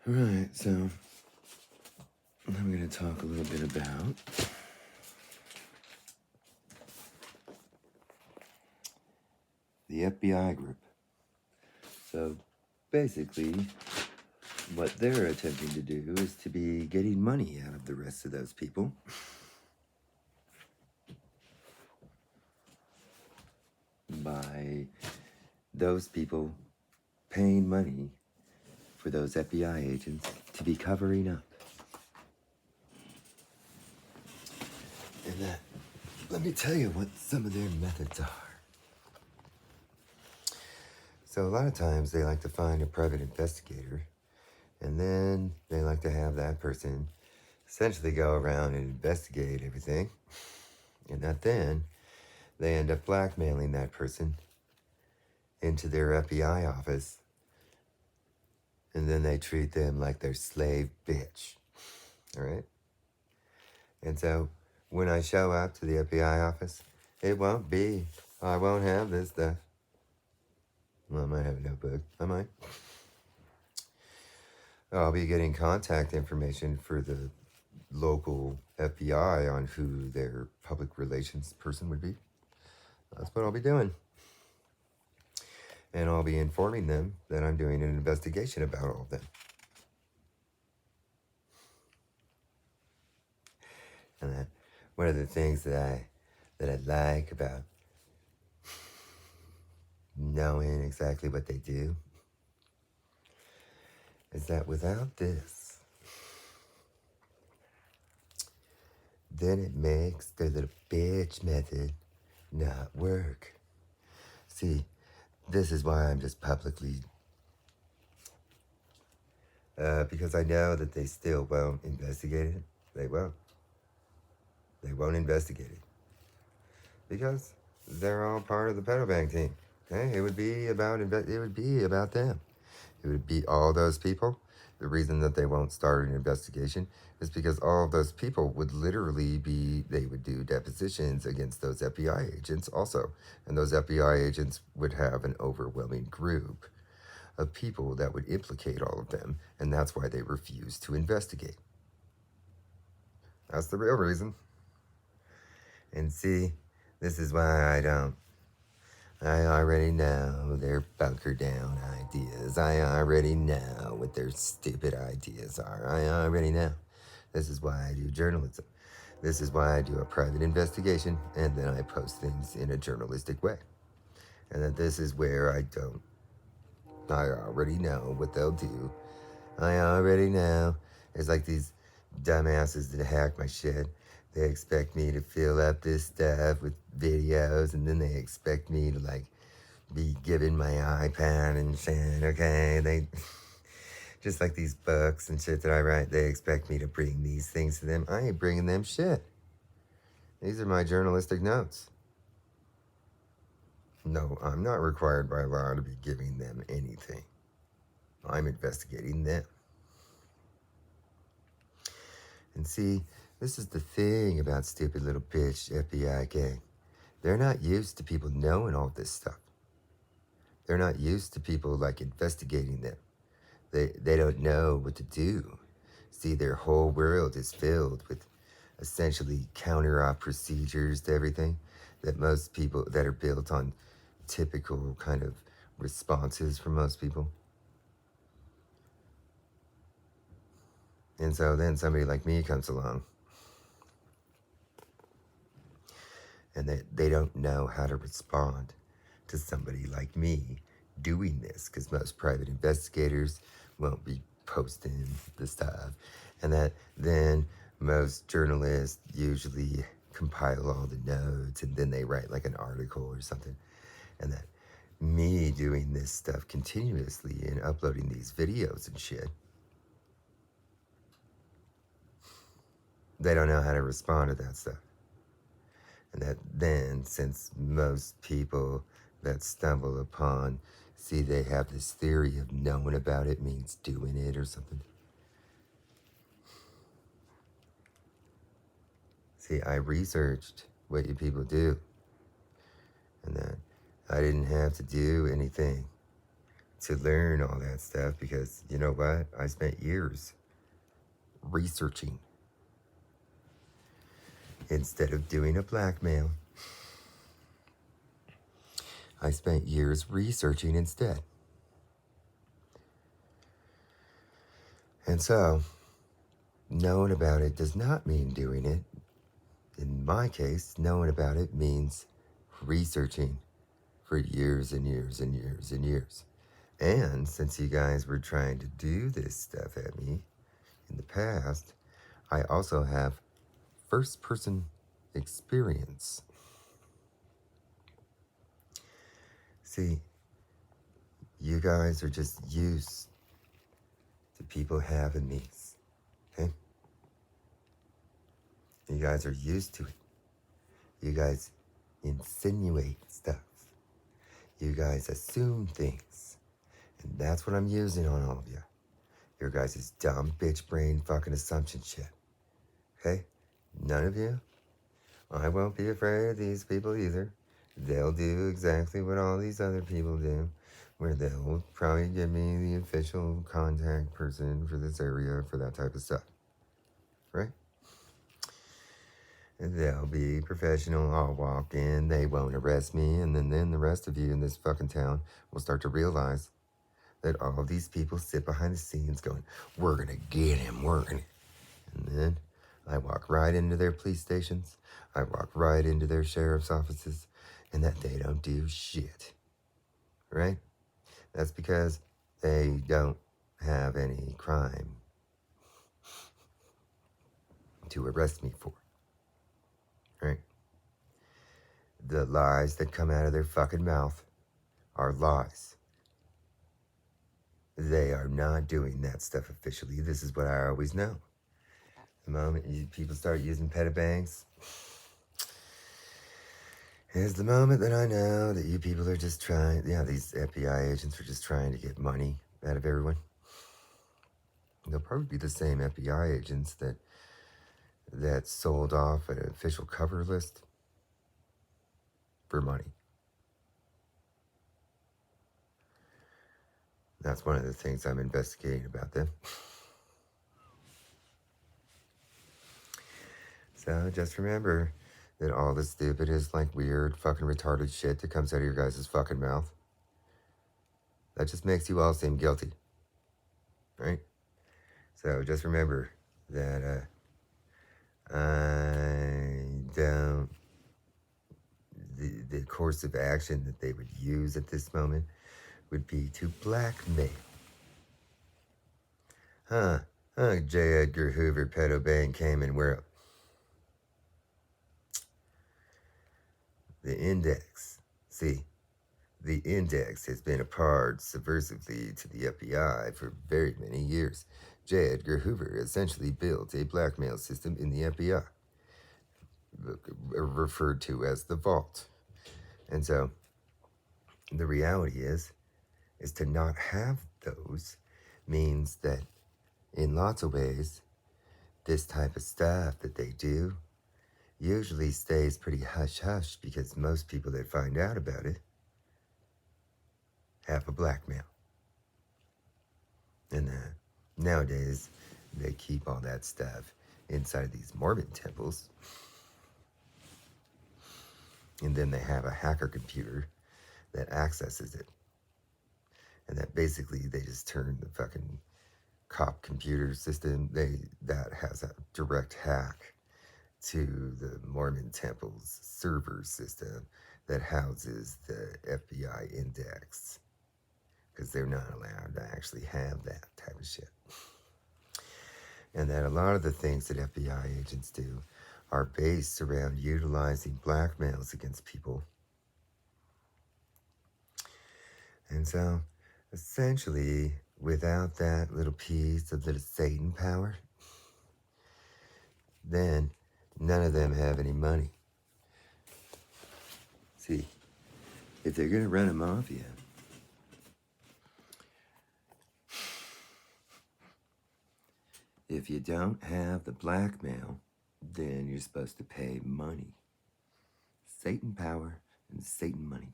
Alright, so I'm going to talk a little bit about the FBI group. So basically, what they're attempting to do is to be getting money out of the rest of those people. By those people paying money for those FBI agents to be covering up. And let me tell you what some of their methods are. So a lot of times they like to find a private investigator, and then they like to have that person essentially go around and investigate everything. And then they end up blackmailing that person into their FBI office, and then they treat them like their slave bitch. All right? And so when I show up to the FBI office, I won't have this stuff. Well, I might have a notebook. I might. I'll be getting contact information for the local FBI on who their public relations person would be. That's what I'll be doing. And I'll be informing them that I'm doing an investigation about all of them. And that one of the things that I like about knowing exactly what they do is that without this, then it makes their little bitch method not work. See, this is why I'm just publicly, because I know that they still won't investigate it. They won't. They won't investigate it. Because they're all part of the Pedobank team. Okay? It would be about them. It would be all those people. The reason that they won't start an investigation is because all of those people would literally they would do depositions against those FBI agents also. And those FBI agents would have an overwhelming group of people that would implicate all of them. And that's why they refuse to investigate. That's the real reason. And see, this is why I already know their bunker down ideas. I already know what their stupid ideas are. I already know. This is why I do journalism. This is why I do a private investigation, and then I post things in a journalistic way. And that this is where I already know what they'll do. I already know. It's like these dumbasses that hack my shit. They expect me to fill up this stuff with videos, and then they expect me to be given my iPad and shit. Okay, they just like these books and shit that I write. They expect me to bring these things to them. I ain't bringing them shit. These are my journalistic notes. No, I'm not required by law to be giving them anything. I'm investigating them. And see, this is the thing about stupid little bitch FBI gang. They're not used to people knowing all this stuff. They're not used to people investigating them. They don't know what to do. See, their whole world is filled with essentially counter-op procedures to everything that most people that are built on typical kind of responses from most people. And so then somebody like me comes along and they don't know how to respond to somebody like me doing this, because most private investigators won't be posting the stuff. And that then most journalists usually compile all the notes and then they write an article or something. And that me doing this stuff continuously and uploading these videos and shit, they don't know how to respond to that stuff. And that then, since most people that stumble upon, see, they have this theory of knowing about it means doing it or something. See, I researched what you people do, and that I didn't have to do anything to learn all that stuff because you know what? I spent years researching instead of doing a blackmail. I spent years researching instead. And so, knowing about it does not mean doing it. In my case, knowing about it means researching for years and years and years and years. And since you guys were trying to do this stuff at me in the past, I also have first person experience. See, you guys are just used to people having these, okay? You guys are used to it. You guys insinuate stuff. You guys assume things. And that's what I'm using on all of you. Your guys' dumb bitch brain fucking assumption shit. Okay? None of you. I won't be afraid of these people either. They'll do exactly what all these other people do, where they'll probably give me the official contact person for this area for that type of stuff. Right? And they'll be professional. I'll walk in, they won't arrest me, and then the rest of you in this fucking town will start to realize that all of these people sit behind the scenes going, we're gonna get him, we're gonna. And then I walk right into their police stations. I walk right into their sheriff's offices, and that they don't do shit. Right? That's because they don't have any crime to arrest me for. Right? The lies that come out of their fucking mouth are lies. They are not doing that stuff officially. This is what I always know. The moment people start using petabanks is the moment that I know that you people are just trying, these FBI agents are just trying to get money out of everyone. They'll probably be the same FBI agents that sold off an official cover list for money. That's one of the things I'm investigating about them. So just remember that all the stupid is like weird fucking retarded shit that comes out of your guys' fucking mouth. That just makes you all seem guilty. Right? So just remember that the course of action that they would use at this moment would be to blackmail. J. Edgar Hoover, pedo bank came and where the index. See, the index has been a part subversively to the FBI for very many years. J. Edgar Hoover essentially built a blackmail system in the FBI, referred to as the vault. And so the reality is to not have those means that in lots of ways, this type of stuff that they do usually stays pretty hush-hush because most people that find out about it have a blackmail. And nowadays, they keep all that stuff inside of these Mormon temples. And then they have a hacker computer that accesses it. And that basically they just turn the fucking cop computer system, that has a direct hack to the Mormon temple's server system that houses the FBI index. Because they're not allowed to actually have that type of shit. And that a lot of the things that FBI agents do are based around utilizing blackmails against people. And so, essentially, without that little piece of the Satan power, then none of them have any money. See, if they're going to run a mafia, if you don't have the blackmail, then you're supposed to pay money. Satan power and Satan money.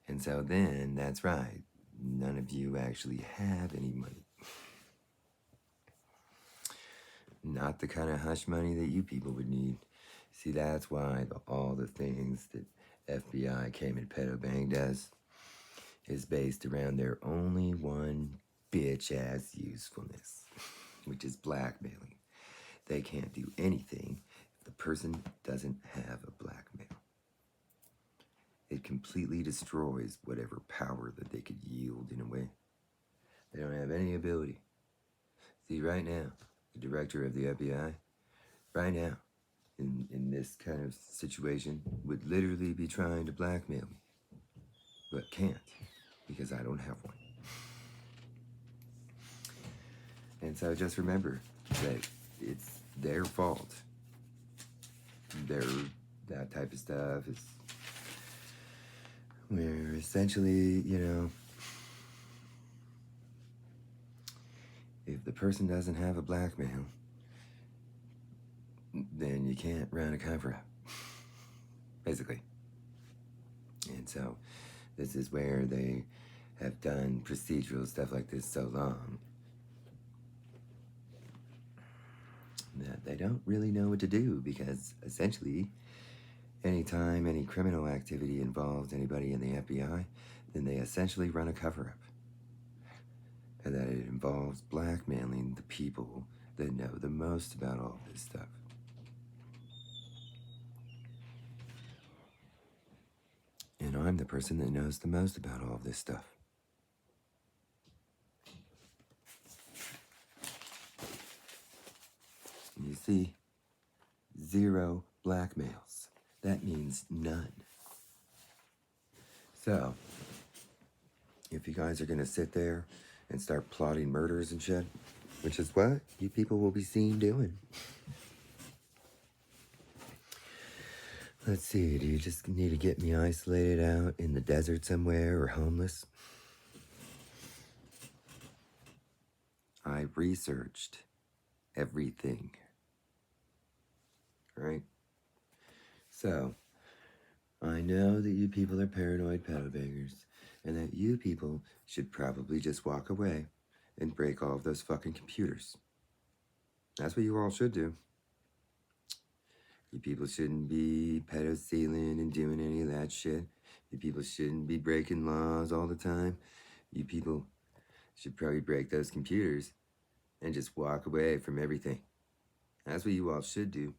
And so then, that's right, none of you actually have any money. Not the kind of hush money that you people would need. See, that's why all the things that FBI Cayman Pedo Bang does is based around their only one bitch-ass usefulness, which is blackmailing. They can't do anything if the person doesn't have a blackmail. It completely destroys whatever power that they could yield in a way. They don't have any ability. See, right now, the director of the FBI, right now, in this kind of situation, would literally be trying to blackmail me, but can't, because I don't have one. And so just remember that it's their fault. That type of stuff is where essentially, if the person doesn't have a blackmail, then you can't run a cover-up, basically. And so this is where they have done procedural stuff like this so long that they don't really know what to do, because essentially anytime any criminal activity involves anybody in the FBI, then they essentially run a cover-up. And that it involves blackmailing the people that know the most about all this stuff. And I'm the person that knows the most about all this stuff. You see, 0 blackmails. That means none. So, if you guys are gonna sit there and start plotting murders and shit, which is what you people will be seen doing. Let's see, do you just need to get me isolated out in the desert somewhere or homeless? I researched everything. Right? So, I know that you people are paranoid pedo bangers, and that you people should probably just walk away and break all of those fucking computers. That's what you all should do. You people shouldn't be pedo stealing and doing any of that shit. You people shouldn't be breaking laws all the time. You people should probably break those computers and just walk away from everything. That's what you all should do.